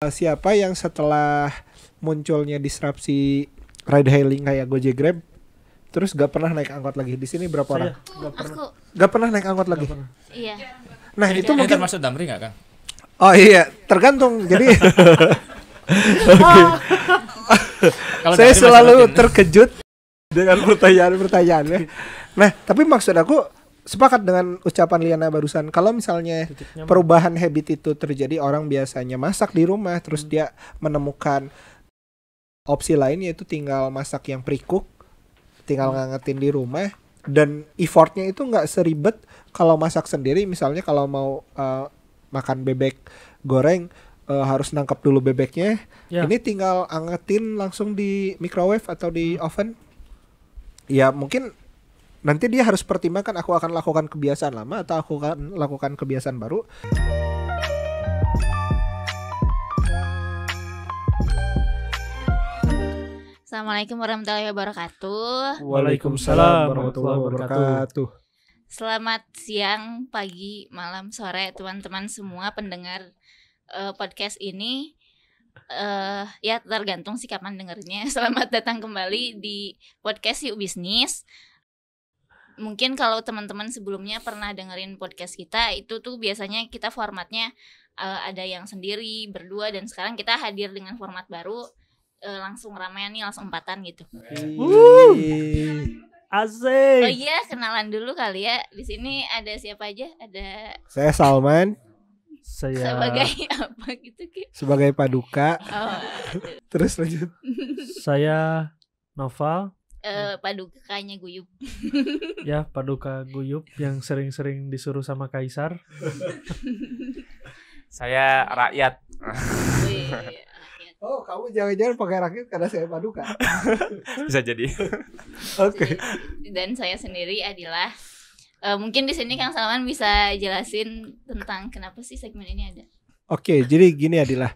Siapa yang setelah munculnya disrupsi ride hailing kayak Gojek Grab terus gak pernah naik angkot lagi? Di sini berapa orang? Gak pernah naik angkot lagi. Iya. Nah itu mungkin termasuk Damri nggak Kang? Oh iya, tergantung. Jadi Kalau saya Damri masih selalu rutin. terkejut dengan pertanyaannya. Nah, tapi maksud aku sepakat dengan ucapan Liana barusan. Kalau misalnya perubahan habit itu terjadi, orang biasanya masak di rumah, terus dia menemukan opsi lain yaitu tinggal masak yang pre-cook, tinggal ngangetin di rumah, dan effortnya itu nggak seribet kalau masak sendiri. Misalnya kalau mau makan bebek goreng, harus nangkap dulu bebeknya. Ya. Ini tinggal angetin langsung di microwave atau di oven. Ya mungkin nanti dia harus pertimbangkan, aku akan lakukan kebiasaan lama atau aku akan lakukan kebiasaan baru. Assalamualaikum warahmatullahi wabarakatuh. Waalaikumsalam warahmatullahi wabarakatuh. Selamat siang, pagi, malam, sore teman-teman semua pendengar podcast ini. Ya tergantung sih kapan dengarnya. Selamat datang kembali di podcast Yuk Bisnis. Mungkin kalau teman-teman sebelumnya pernah dengerin podcast kita, itu tuh biasanya kita formatnya ada yang sendiri, berdua, dan sekarang kita hadir dengan format baru, langsung ramean nih, langsung empatan gitu. Asik. Oh iya, kenalan dulu kali ya. Di sini ada siapa aja? Ada Saya Salman Saya sebagai apa gitu Ki? sebagai Paduka. Oh, Terus lanjut. Saya Noval, Padukanya Guyup. ya Paduka Guyup yang sering-sering disuruh sama Kaisar. Saya rakyat. Wih, Oh, kamu jangan-jangan pakai rakyat karena saya Paduka. Bisa jadi. Oke. Dan saya sendiri Adilah. Mungkin di sini Kang Salman bisa jelasin tentang kenapa sih segmen ini ada. Oke, jadi gini Adilah.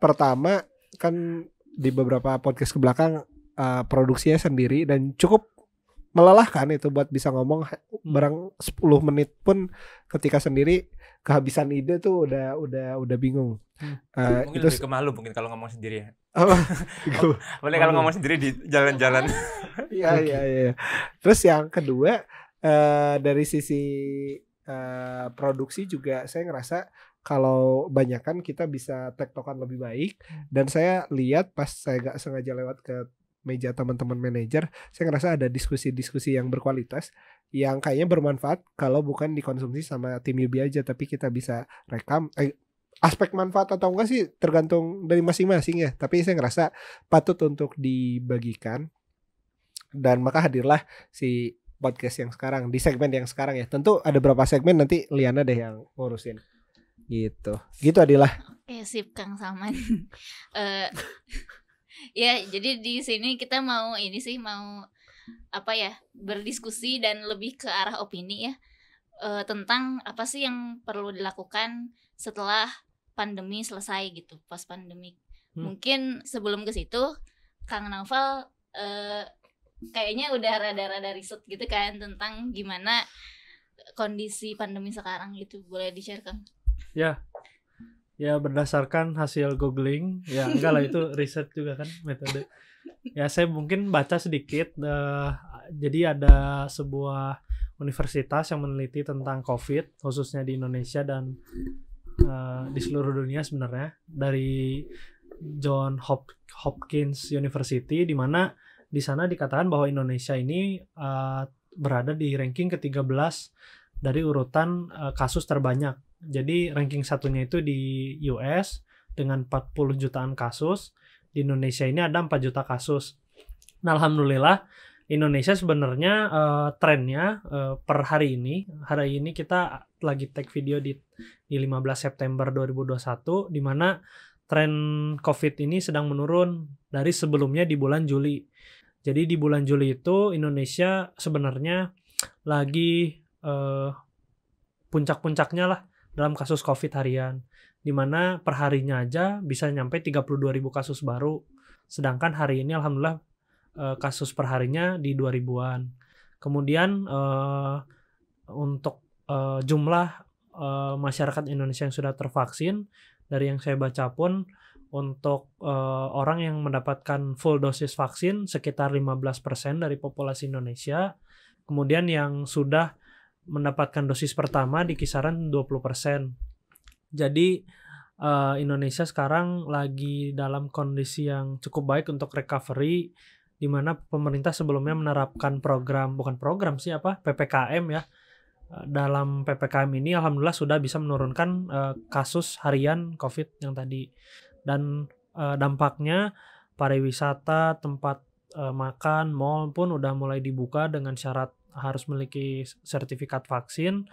Pertama kan di beberapa podcast ke belakang produksinya sendiri dan cukup melelahkan itu buat bisa ngomong barang 10 menit pun ketika sendiri kehabisan ide tuh udah bingung. Mungkin Itu lebih ke malu mungkin kalau ngomong sendiri ya. apa? Boleh kalau ngomong sendiri di jalan-jalan. Iya. Terus yang kedua dari sisi produksi juga saya ngerasa kalau banyakan kita bisa tektokan lebih baik, dan saya lihat pas saya gak sengaja lewat ke meja teman-teman manajer, saya ngerasa ada diskusi-diskusi yang berkualitas yang kayaknya bermanfaat kalau bukan dikonsumsi sama tim Yubi aja, tapi kita bisa rekam. Aspek manfaat atau enggak sih tergantung dari masing-masing ya, tapi saya ngerasa patut untuk dibagikan, dan maka hadirlah si podcast yang sekarang di segmen yang sekarang ya. Tentu ada beberapa segmen nanti Liana deh yang ngurusin gitu Adilah. Sip Kang Salman. Ya, jadi di sini kita mau berdiskusi dan lebih ke arah opini ya, tentang apa sih yang perlu dilakukan setelah pandemi selesai gitu, pas pandemik. Mungkin sebelum ke situ Kang Noval kayaknya udah rada-rada riset gitu kan tentang gimana kondisi pandemi sekarang gitu. Boleh di-share Kang? Ya berdasarkan hasil googling, ya enggak lah itu riset juga kan metode. Ya saya mungkin baca sedikit. Jadi ada sebuah universitas yang meneliti tentang COVID khususnya di Indonesia dan di seluruh dunia sebenarnya, dari John Hopkins University, di mana di sana dikatakan bahwa Indonesia ini berada di ranking ke-13 dari urutan kasus terbanyak. Jadi ranking satunya itu di US dengan 40 jutaan kasus. Di Indonesia ini ada 4 juta kasus. Nah, alhamdulillah Indonesia sebenarnya trennya per hari ini kita lagi take video di 15 September 2021, di mana tren COVID ini sedang menurun dari sebelumnya di bulan Juli. Jadi di bulan Juli itu Indonesia sebenarnya lagi puncak-puncaknya lah dalam kasus COVID harian, di mana perharinya aja bisa nyampe 32.000 kasus baru, sedangkan hari ini alhamdulillah kasus perharinya di 2000-an. Kemudian untuk jumlah masyarakat Indonesia yang sudah tervaksin dari yang saya baca pun untuk orang yang mendapatkan full dosis vaksin sekitar 15% dari populasi Indonesia. Kemudian yang sudah mendapatkan dosis pertama di kisaran 20%. Jadi Indonesia sekarang lagi dalam kondisi yang cukup baik untuk recovery, di mana pemerintah sebelumnya menerapkan PPKM ya. Dalam PPKM ini alhamdulillah sudah bisa menurunkan kasus harian COVID yang tadi. Dan dampaknya pariwisata, tempat makan, mall pun udah mulai dibuka dengan syarat harus memiliki sertifikat vaksin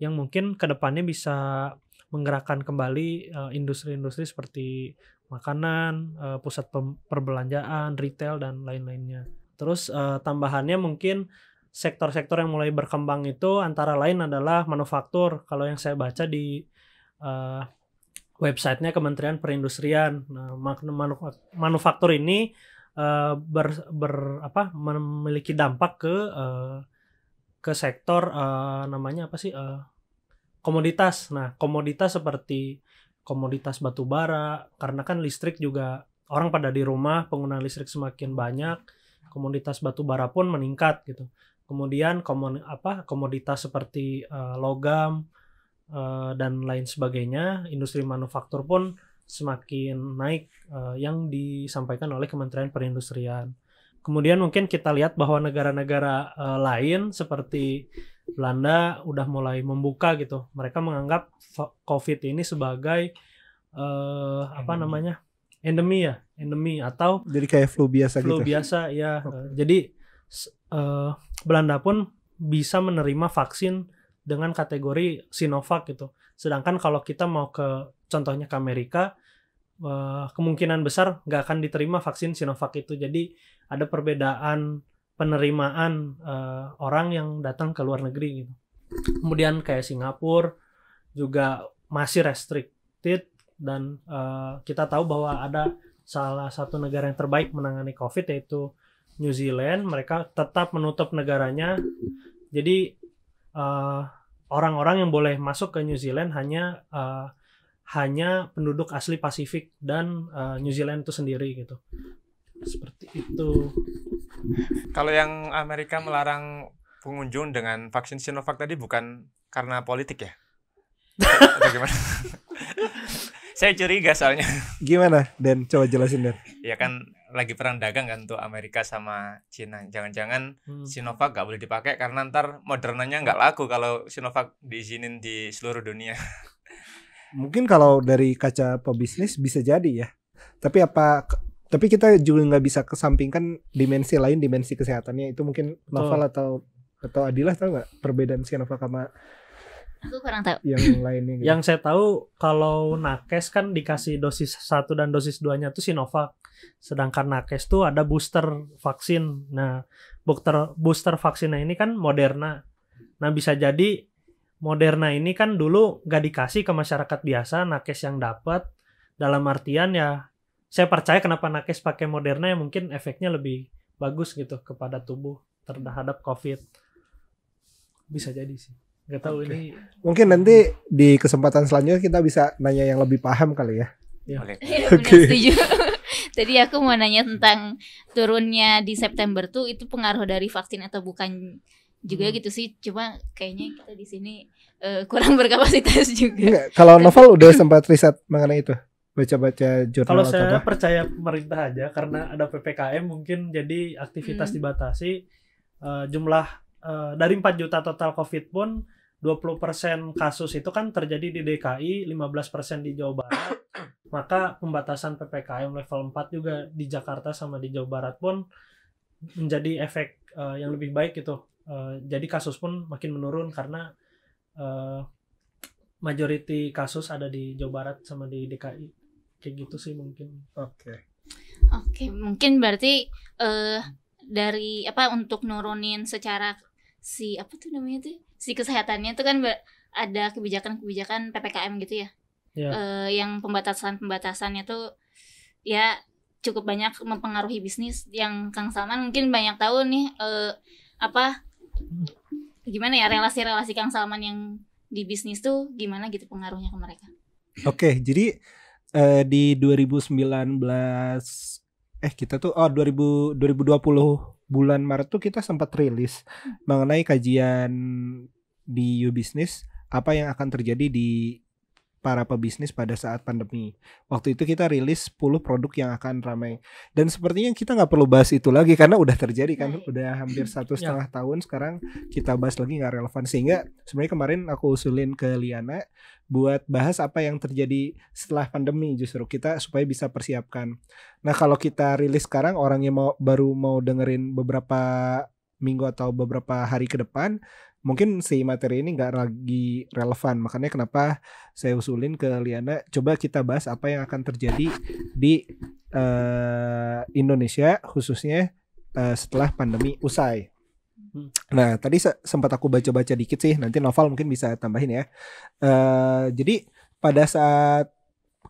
yang mungkin kedepannya bisa menggerakkan kembali industri-industri seperti makanan, pusat perbelanjaan, retail, dan lain-lainnya. Terus tambahannya mungkin sektor-sektor yang mulai berkembang itu antara lain adalah manufaktur. Kalau yang saya baca di websitenya Kementerian Perindustrian, nah, manufaktur ini memiliki dampak ke sektor namanya apa sih komoditas. Nah, komoditas seperti komoditas batu bara, karena kan listrik juga orang pada di rumah, penggunaan listrik semakin banyak, komoditas batu bara pun meningkat gitu. Kemudian komoditas seperti logam dan lain sebagainya, industri manufaktur pun semakin naik yang disampaikan oleh Kementerian Perindustrian. Kemudian mungkin kita lihat bahwa negara-negara lain seperti Belanda udah mulai membuka gitu. Mereka menganggap COVID ini sebagai endemi atau jadi kayak flu biasa flu gitu. biasa ya. Jadi Belanda pun bisa menerima vaksin dengan kategori Sinovac gitu. Sedangkan kalau kita mau contohnya ke Amerika, kemungkinan besar nggak akan diterima vaksin Sinovac itu. Jadi ada perbedaan penerimaan orang yang datang ke luar negeri gitu. Kemudian kayak Singapura juga masih restricted, dan kita tahu bahwa ada salah satu negara yang terbaik menangani COVID yaitu New Zealand. Mereka tetap menutup negaranya. Jadi orang-orang yang boleh masuk ke New Zealand hanya penduduk asli Pasifik dan New Zealand itu sendiri gitu. Seperti itu. Kalau yang Amerika melarang pengunjung dengan vaksin Sinovac tadi bukan karena politik ya? Atau gimana? Saya curiga soalnya. Gimana, Dan? Coba jelasin, Dan. Ya kan lagi perang dagang kan untuk Amerika sama Cina. Jangan-jangan Sinovac gak boleh dipakai karena ntar Modernanya nggak laku kalau Sinovac diizinin di seluruh dunia. Mungkin kalau dari kaca pebisnis bisa jadi ya. Tapi kita juga nggak bisa kesampingkan dimensi lain, dimensi kesehatannya. Itu mungkin Novel atau Adilah tahu nggak perbedaan Sinovac sama Aku kurang tahu yang lainnya gitu. Yang saya tahu kalau nakes kan dikasih dosis 1 dan dosis 2-nya tuh Sinovac. Sedangkan nakes tuh ada booster vaksin. Nah, booster vaksinnya ini kan Moderna. Nah, bisa jadi Moderna ini kan dulu nggak dikasih ke masyarakat biasa, nakes yang dapat. Dalam artian ya, saya percaya kenapa nakes pakai Moderna ya mungkin efeknya lebih bagus gitu kepada tubuh terhadap COVID. Bisa jadi sih. Nggak tahu ini. Mungkin nanti di kesempatan selanjutnya kita bisa nanya yang lebih paham kali ya. Boleh. Iya, benar, setuju. Tadi aku mau nanya tentang turunnya di September tuh itu pengaruh dari vaksin atau bukan juga gitu sih. Cuma kayaknya kita di sini kurang berkapasitas juga. Enggak, kalau Novel udah sempat riset mengenai itu, baca-baca jurnal. Kalau atau saya apa? percaya pemerintah aja karena ada PPKM mungkin jadi aktivitas dibatasi. Jumlah dari 4 juta total COVID pun 20% kasus itu kan terjadi di DKI, 15% di Jawa Barat. Maka pembatasan PPKM level 4 juga di Jakarta sama di Jawa Barat pun menjadi efek yang lebih baik gitu. Jadi kasus pun makin menurun karena majority kasus ada di Jawa Barat sama di DKI. Kayak gitu sih mungkin. Oke, mungkin berarti dari untuk nurunin secara si kesehatannya itu kan ada kebijakan PPKM gitu ya. Yang pembatasannya tuh ya cukup banyak mempengaruhi bisnis. Yang Kang Salman mungkin banyak tahu nih gimana ya relasi-relasi Kang Salman yang di bisnis tuh gimana gitu pengaruhnya ke mereka. Oke, jadi di 2019 kita tuh 2020 bulan Maret tuh kita sempat rilis mengenai kajian di U-Business apa yang akan terjadi di para pebisnis pada saat pandemi. Waktu itu kita rilis 10 produk yang akan ramai. Dan sepertinya kita nggak perlu bahas itu lagi karena udah terjadi kan, udah hampir 1,5 tahun sekarang kita bahas lagi nggak relevan. Sehingga sebenarnya kemarin aku usulin ke Liana buat bahas apa yang terjadi setelah pandemi justru kita supaya bisa persiapkan. Nah kalau kita rilis sekarang orang yang baru mau dengerin beberapa minggu atau beberapa hari ke depan, mungkin si materi ini nggak lagi relevan. Makanya kenapa saya usulin ke Liana, coba kita bahas apa yang akan terjadi di Indonesia khususnya setelah pandemi usai. Nah tadi sempat aku baca-baca dikit sih, nanti Noval mungkin bisa tambahin ya. Jadi pada saat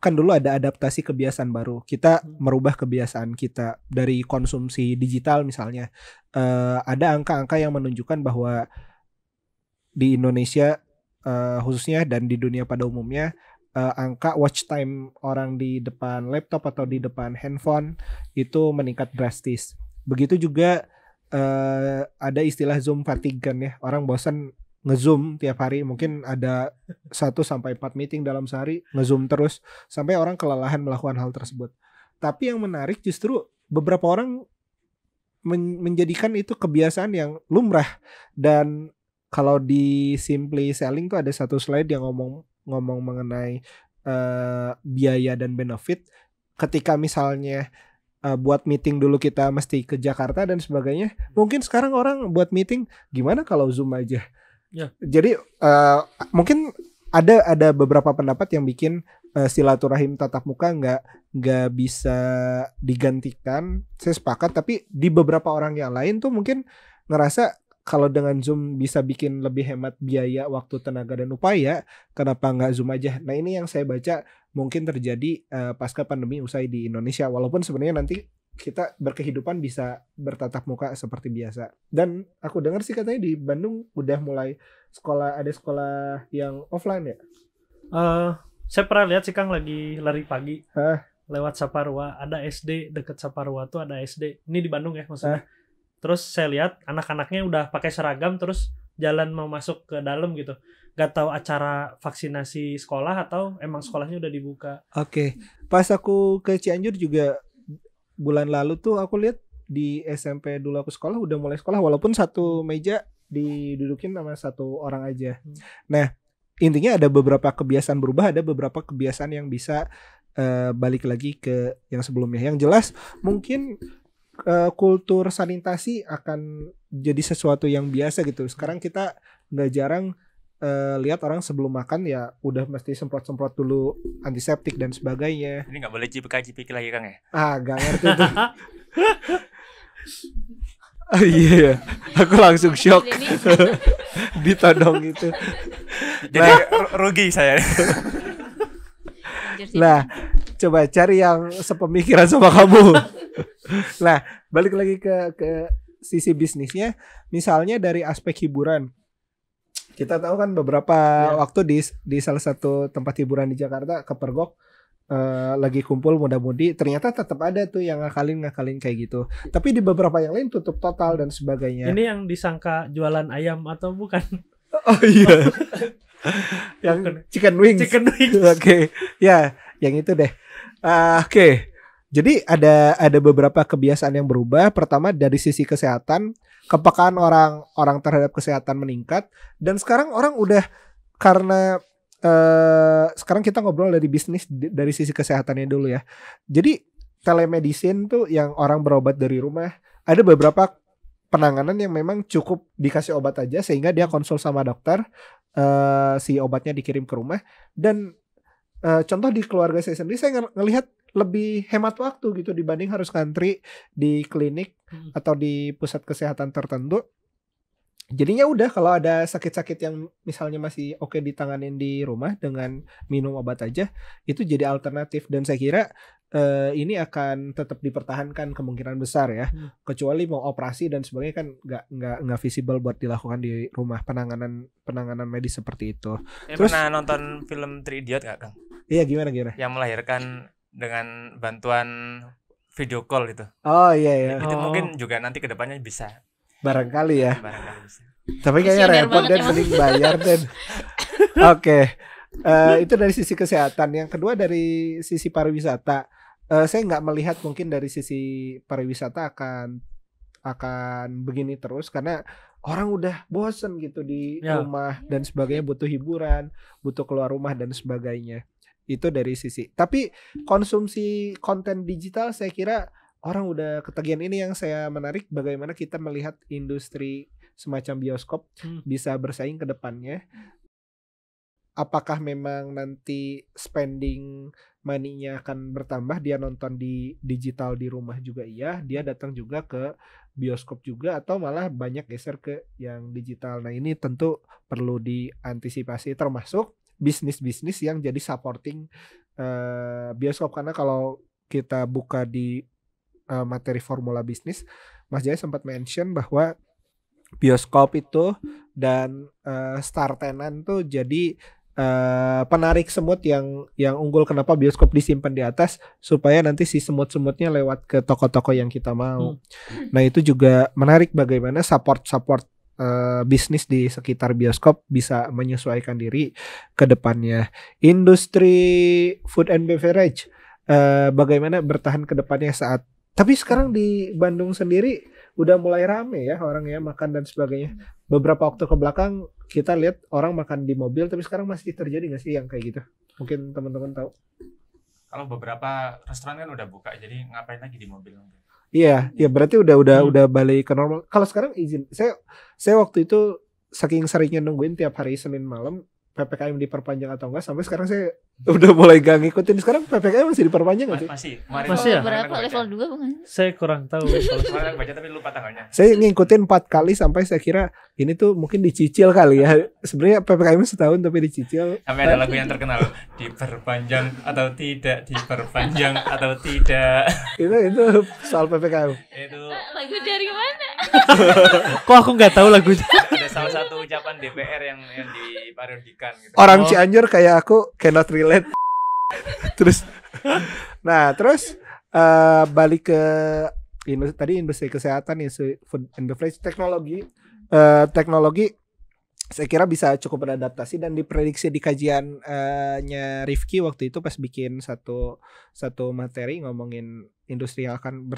kan dulu ada adaptasi kebiasaan baru, kita merubah kebiasaan kita dari konsumsi digital misalnya. Ada angka-angka yang menunjukkan bahwa di Indonesia khususnya dan di dunia pada umumnya angka watch time orang di depan laptop atau di depan handphone itu meningkat drastis. Begitu juga ada istilah Zoom fatigue kan ya. Orang bosan nge-zoom tiap hari, mungkin ada 1-4 meeting dalam sehari, nge-zoom terus sampai orang kelelahan melakukan hal tersebut. Tapi yang menarik justru beberapa orang menjadikan itu kebiasaan yang lumrah. Dan kalau di Simply Selling tuh ada satu slide yang ngomong mengenai biaya dan benefit. Ketika misalnya buat meeting dulu kita mesti ke Jakarta dan sebagainya, mungkin sekarang orang buat meeting gimana kalau Zoom aja. Ya. Jadi mungkin ada beberapa pendapat yang bikin silaturahim tatap muka nggak bisa digantikan. Saya sepakat, tapi di beberapa orang yang lain tuh mungkin ngerasa kalau dengan Zoom bisa bikin lebih hemat biaya, waktu, tenaga, dan upaya, kenapa nggak Zoom aja? Nah ini yang saya baca mungkin terjadi pasca pandemi usai di Indonesia. Walaupun sebenarnya nanti kita berkehidupan bisa bertatap muka seperti biasa. Dan aku dengar sih katanya di Bandung udah mulai ada sekolah yang offline ya? Saya pernah lihat sih Kang lagi lari pagi lewat Saparua. Ada SD deket Saparua tuh ada SD. Ini di Bandung ya maksudnya. Terus saya lihat anak-anaknya udah pakai seragam terus jalan mau masuk ke dalam gitu. Gak tahu acara vaksinasi sekolah atau emang sekolahnya udah dibuka. Oke. Pas aku ke Cianjur juga bulan lalu tuh aku lihat di SMP dulu aku sekolah udah mulai sekolah walaupun satu meja didudukin sama satu orang aja. Nah, intinya ada beberapa kebiasaan berubah, ada beberapa kebiasaan yang bisa balik lagi ke yang sebelumnya. Yang jelas mungkin kultur sanitasi akan jadi sesuatu yang biasa gitu. Sekarang kita nggak jarang lihat orang sebelum makan ya udah mesti semprot-semprot dulu antiseptik dan sebagainya. Ini nggak boleh cipika-cipiki lagi Kang ya? Gak ngerti tuh. Iya, aku langsung shock ditodong gitu. Jadi rugi saya. Lah, coba cari yang sepemikiran sama kamu. Nah, balik lagi ke sisi bisnisnya. Misalnya dari aspek hiburan, kita tahu kan beberapa waktu di salah satu tempat hiburan di Jakarta, Kepergok, lagi kumpul muda-mudi, ternyata tetap ada tuh yang ngakalin kayak gitu. Tapi di beberapa yang lain tutup total dan sebagainya. Ini yang disangka jualan ayam atau bukan? Oh iya. Yang chicken wings. Oke. Ya, yang itu deh. Oke. Jadi ada beberapa kebiasaan yang berubah. Pertama dari sisi kesehatan, kepekaan orang terhadap kesehatan meningkat, dan sekarang orang udah karena sekarang kita ngobrol dari bisnis dari sisi kesehatannya dulu ya. Jadi telemedicine tuh yang orang berobat dari rumah, ada beberapa penanganan yang memang cukup dikasih obat aja sehingga dia konsul sama dokter, si obatnya dikirim ke rumah. Dan contoh di keluarga saya sendiri, saya ngelihat lebih hemat waktu gitu dibanding harus ngantri di klinik atau di pusat kesehatan tertentu. Jadinya udah kalau ada sakit-sakit yang misalnya masih oke ditanganin di rumah dengan minum obat aja, itu jadi alternatif. Dan saya kira ini akan tetap dipertahankan kemungkinan besar ya, kecuali mau operasi dan sebagainya kan nggak visible buat dilakukan di rumah, penanganan medis seperti itu. Terus pernah nonton film Three Idiot nggak, Kang? Iya, gimana? Yang melahirkan dengan bantuan video call itu. Oh iya. Itu mungkin juga nanti kedepannya bisa. Barangkali ya. Barangkali bisa. Tapi kayaknya repot dan mending bayar dan. Oke. Itu dari sisi kesehatan. Yang kedua dari sisi pariwisata. Saya nggak melihat mungkin dari sisi pariwisata akan begini terus karena orang udah bosen gitu di rumah dan sebagainya, butuh hiburan, butuh keluar rumah dan sebagainya. Itu dari sisi. Tapi konsumsi konten digital saya kira orang udah ketagihan. Ini yang saya menarik, bagaimana kita melihat industri semacam bioskop bisa bersaing ke depannya. Apakah memang nanti spending money-nya akan bertambah, dia nonton di digital di rumah juga iya, dia datang juga ke bioskop juga, atau malah banyak geser ke yang digital. Nah ini tentu perlu diantisipasi, termasuk bisnis-bisnis yang jadi supporting bioskop. Karena kalau kita buka di materi formula bisnis, Mas Jaya sempat mention bahwa bioskop itu dan star tenant tuh jadi penarik semut yang unggul. Kenapa bioskop disimpan di atas? Supaya nanti si semut-semutnya lewat ke toko-toko yang kita mau. Nah itu juga menarik, bagaimana support bisnis di sekitar bioskop bisa menyesuaikan diri ke depannya. Industri food and beverage bagaimana bertahan ke depannya saat. Tapi sekarang di Bandung sendiri udah mulai rame ya orang ya makan dan sebagainya. Beberapa waktu ke belakang kita lihat orang makan di mobil, tapi sekarang masih terjadi nggak sih yang kayak gitu? Mungkin teman-teman tahu. Kalau beberapa restoran kan udah buka, jadi ngapain lagi di mobil? Iya, ya berarti udah balik ke normal. Kalau sekarang izin, saya waktu itu saking seringnya nungguin tiap hari Senin malam PPKM diperpanjang atau enggak, sampai sekarang saya udah mulai gak ngikutin. Sekarang PPKM masih diperpanjang nggak sih? Masih ya? Berapa level 2 bukan? Saya kurang tahu. Kemarin baca tapi lupa tanggalnya. Saya ngikutin 4 kali sampai saya kira ini tuh mungkin dicicil kali ya. Sebenarnya PPKM setahun tapi dicicil. Sampai ada lagu yang terkenal, diperpanjang atau tidak, diperpanjang atau tidak. Itu soal PPKM. Itu Lagu dari mana? Kok aku nggak tahu lagunya? ada salah satu ucapan DPR yang diparodikan gitu. Orang Cianjur kayak aku cannot relate. Terus balik ke tadi industri kesehatan, industri food and beverage, teknologi saya kira bisa cukup beradaptasi, dan diprediksi di kajiannya Rifki waktu itu pas bikin satu materi ngomongin industri yang akan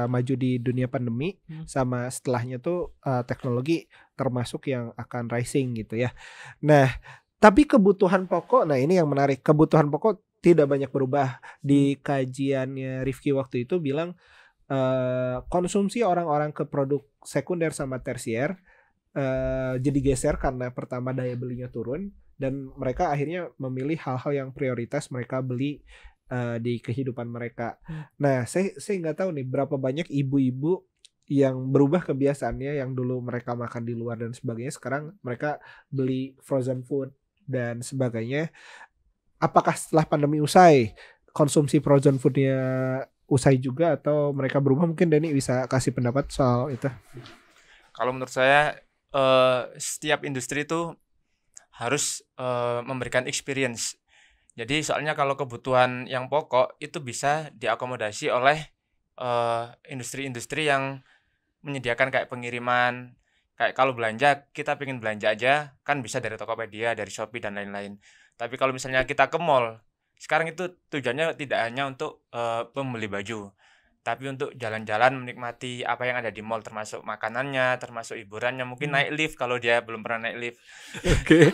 maju di dunia pandemi sama setelahnya tuh teknologi termasuk yang akan rising gitu ya. Nah, tapi kebutuhan pokok, nah ini yang menarik, kebutuhan pokok tidak banyak berubah. Di kajiannya Rifki waktu itu bilang konsumsi orang-orang ke produk sekunder sama tersier jadi geser karena pertama daya belinya turun, dan mereka akhirnya memilih hal-hal yang prioritas mereka beli di kehidupan mereka. Nah, saya nggak tahu nih berapa banyak ibu-ibu yang berubah kebiasaannya, yang dulu mereka makan di luar dan sebagainya, sekarang mereka beli frozen food dan sebagainya. Apakah setelah pandemi usai konsumsi frozen foodnya usai juga, atau mereka berubah? Mungkin Denny bisa kasih pendapat soal itu. Kalau menurut saya setiap industri itu harus memberikan experience. Jadi soalnya kalau kebutuhan yang pokok itu bisa diakomodasi oleh industri-industri yang menyediakan kayak pengiriman. Kayak kalau belanja, kita pengen belanja aja kan bisa dari Tokopedia, dari Shopee dan lain-lain. Tapi kalau misalnya kita ke mall, sekarang itu tujuannya tidak hanya untuk membeli baju, tapi untuk jalan-jalan menikmati apa yang ada di mall, termasuk makanannya, termasuk hiburannya, mungkin naik lift kalau dia belum pernah naik lift. Oke.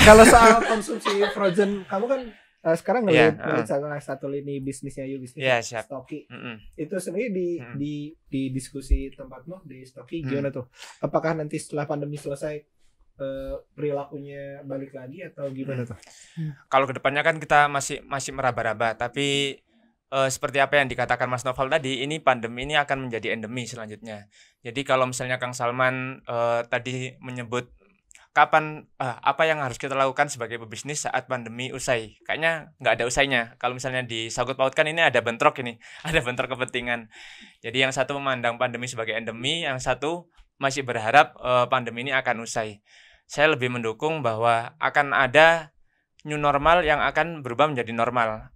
Kalau soal konsumsi frozen, kamu kan sekarang ngelihat salah satu lini bisnisnya Stoki. Itu sendiri di diskusi tempatmu di Stoki gimana tuh? Apakah nanti setelah pandemi selesai perilakunya balik lagi atau gimana tuh? Kalau kedepannya kan kita masih meraba-raba, tapi seperti apa yang dikatakan Mas Noval tadi, ini pandemi ini akan menjadi endemi selanjutnya. Jadi kalau misalnya Kang Salman tadi menyebut kapan apa yang harus kita lakukan sebagai pebisnis saat pandemi usai. Kayaknya nggak ada usainya. Kalau misalnya disangkut pautkan ini ada bentrok ini, ada bentrok kepentingan. Jadi yang satu memandang pandemi sebagai endemi, yang satu masih berharap pandemi ini akan usai. Saya lebih mendukung bahwa akan ada new normal yang akan berubah menjadi normal.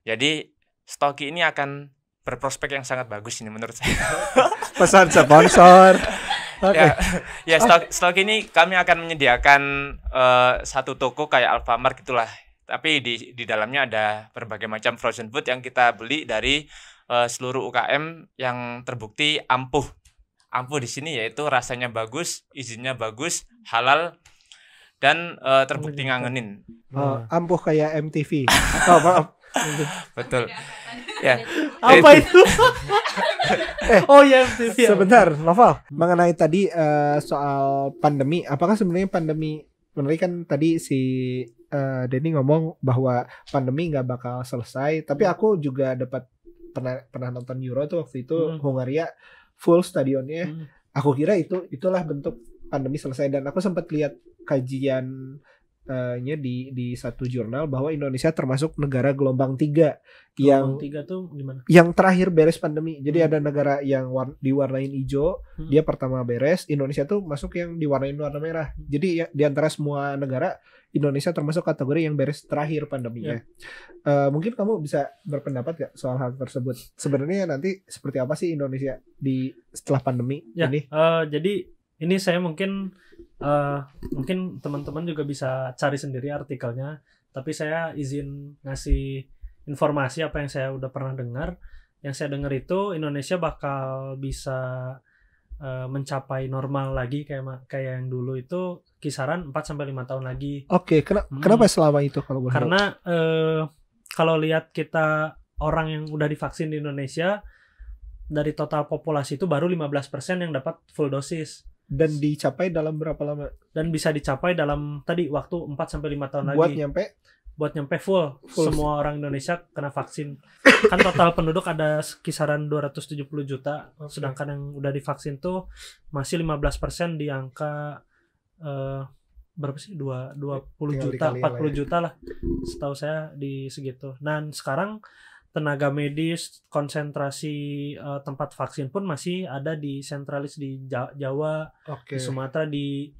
Jadi Stoki ini akan berprospek yang sangat bagus ini menurut saya. Pesan sponsor. Oke. Ya Stoki ini kami akan menyediakan satu toko kayak Alfamart gitulah. Tapi di dalamnya ada berbagai macam frozen food yang kita beli dari seluruh UKM yang terbukti ampuh di sini, yaitu rasanya bagus, izinnya bagus, halal, dan terbukti ngangenin. Ampuh kayak MTV. Oh, maaf. Betul. Ya. Apa itu? Oh ya, MTV. Sebentar, Novel. Mengenai tadi soal pandemi, apakah sebenarnya pandemi kan tadi si Denny ngomong bahwa pandemi nggak bakal selesai, tapi aku juga pernah nonton Euro tuh waktu itu Hungaria full stadionnya. Aku kira itulah bentuk pandemi selesai, dan aku sempat lihat kajian nya di satu jurnal bahwa Indonesia termasuk negara gelombang 3 yang 3 tuh gimana? Yang terakhir beres pandemi. Jadi ada negara yang diwarnain hijau, dia pertama beres. Indonesia tuh masuk yang diwarnain warna merah. Jadi ya, di antara semua negara Indonesia termasuk kategori yang beres terakhir pandeminya. Mungkin kamu bisa berpendapat gak soal hal tersebut? Sebenarnya nanti seperti apa sih Indonesia setelah pandemi ini? Jadi ini saya mungkin teman-teman juga bisa cari sendiri artikelnya, tapi saya izin ngasih informasi apa yang saya udah pernah dengar. Yang saya dengar itu Indonesia bakal bisa mencapai normal lagi kayak yang dulu itu kisaran 4-5 tahun lagi. Oke, kenapa selama itu kalau boleh? Karena kalau lihat kita orang yang udah divaksin di Indonesia, dari total populasi itu baru 15% yang dapat full dosis. Dan dicapai dalam berapa lama? Dan bisa dicapai dalam tadi waktu 4-5 tahun buat lagi. Buat nyampe full semua orang Indonesia kena vaksin. Kan total penduduk ada kisaran 270 juta, sedangkan yang udah divaksin tuh masih 15% di angka berapa sih? 20 juta, 40 juta lah. Setahu saya di segitu. Dan sekarang tenaga medis, konsentrasi tempat vaksin pun masih ada di sentralis di Jawa, di Sumatera, di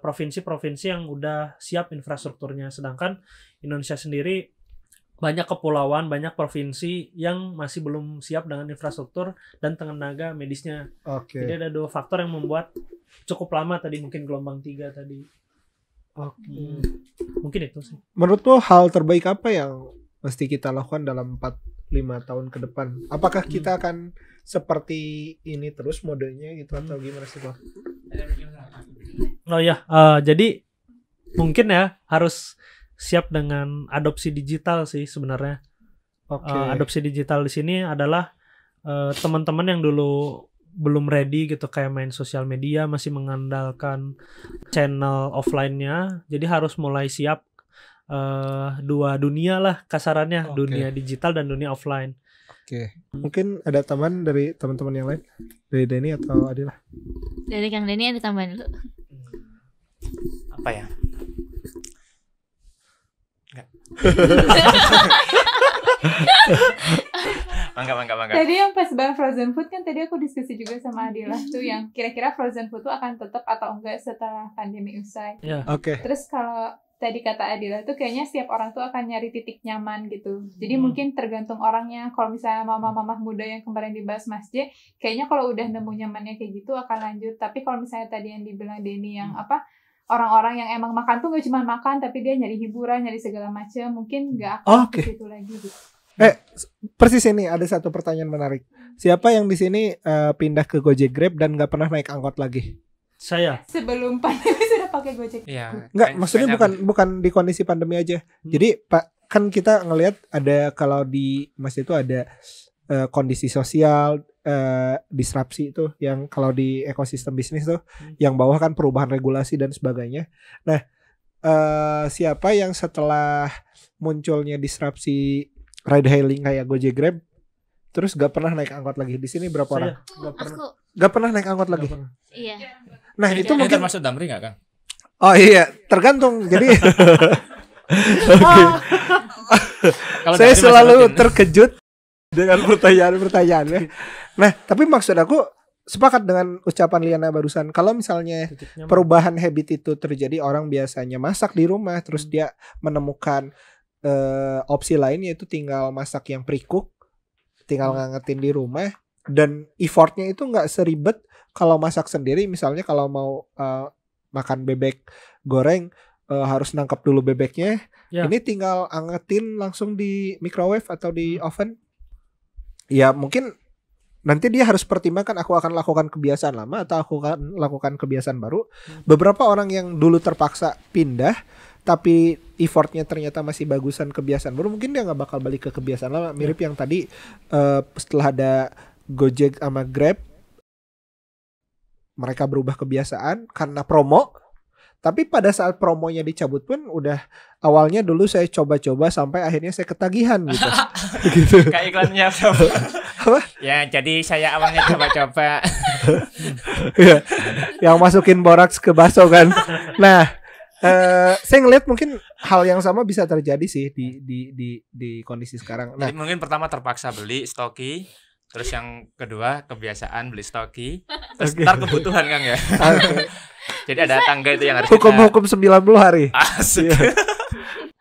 provinsi-provinsi yang udah siap infrastrukturnya. Sedangkan Indonesia sendiri banyak kepulauan, banyak provinsi yang masih belum siap dengan infrastruktur dan tenaga medisnya. Jadi ada 2 faktor yang membuat cukup lama tadi, mungkin gelombang 3 tadi. Mungkin itu sih. Menurut lo hal terbaik apa yang mesti kita lakukan dalam 4-5 tahun ke depan? Apakah kita akan seperti ini terus modenya gitu atau gimana sih Pak? Jadi mungkin ya harus siap dengan adopsi digital sih sebenarnya. Adopsi digital di sini adalah teman-teman yang dulu belum ready gitu kayak main sosial media, masih mengandalkan channel offline-nya, jadi harus mulai siap. 2 dunia lah kasarannya, dunia digital dan dunia offline. Mungkin ada tambahan dari teman-teman yang lain, dari Denny atau Adila? Dari Kang Denny ada tambahan dulu. Apa ya? Enggak. Mangga. Tadi yang pas bahas frozen food kan tadi aku diskusi juga sama Adila tuh yang kira-kira frozen food tuh akan tetap atau enggak setelah pandemi usai. Terus kalau tadi kata Adila tuh kayaknya setiap orang tuh akan nyari titik nyaman gitu. Jadi mungkin tergantung orangnya. Kalau misalnya mama-mama muda yang kemarin dibahas Mas J, kayaknya kalau udah nemu nyamannya kayak gitu akan lanjut. Tapi kalau misalnya tadi yang dibilang Denny yang orang-orang yang emang makan tuh gak cuma makan, tapi dia nyari hiburan, nyari segala macam, mungkin gak akan ke situ lagi gitu. Persis ini ada satu pertanyaan menarik. Siapa yang di sini pindah ke Gojek Grab dan gak pernah naik angkot lagi? Saya. Sebelum pandemi sudah pakai Gojek. Iya. Enggak, maksudnya bukan di kondisi pandemi aja. Jadi Pak, kan kita ngelihat ada kalau di Mas itu ada kondisi sosial, disrupsi itu yang kalau di ekosistem bisnis tuh yang bawah kan perubahan regulasi dan sebagainya. Nah, siapa yang setelah munculnya disrupsi ride hailing kayak Gojek Grab terus gak pernah naik angkot lagi? Di sini berapa orang? Gak pernah naik angkot lagi. Iya. Nah itu mungkin termasuk Damri nggak Kang? Oh iya, tergantung. Jadi saya selalu terkejut dengan pertanyaan-pertanyaannya. Nah, tapi maksud aku sepakat dengan ucapan Liana barusan. Kalau misalnya perubahan habit itu terjadi, orang biasanya masak di rumah, terus dia menemukan opsi lain, yaitu tinggal masak yang pre-cook, tinggal ngangetin di rumah, dan effortnya itu nggak seribet kalau masak sendiri. Misalnya kalau mau makan bebek goreng, harus nangkap dulu bebeknya. Ini tinggal angetin langsung di microwave atau di oven. Ya mungkin nanti dia harus pertimbangkan, aku akan lakukan kebiasaan lama atau aku akan lakukan kebiasaan baru. Beberapa orang yang dulu terpaksa pindah tapi effortnya ternyata masih bagusan kebiasaan baru, mungkin dia nggak bakal balik ke kebiasaan lama. Mirip yang tadi setelah ada Gojek sama Grab, mereka berubah kebiasaan karena promo. Tapi pada saat promonya dicabut pun udah, awalnya dulu saya coba-coba sampai akhirnya saya ketagihan gitu. Gitu. Kayak iklannya apa? Ya jadi saya awalnya coba-coba. Ya, yang masukin boraks ke bakso kan. Nah, saya ngeliat mungkin hal yang sama bisa terjadi sih di kondisi sekarang. Nah, jadi mungkin pertama terpaksa beli stoki, terus yang kedua kebiasaan beli stoki, terus ntar kebutuhan Kang ya. Jadi ada tangga itu yang harus hukum 90 hari. Asik.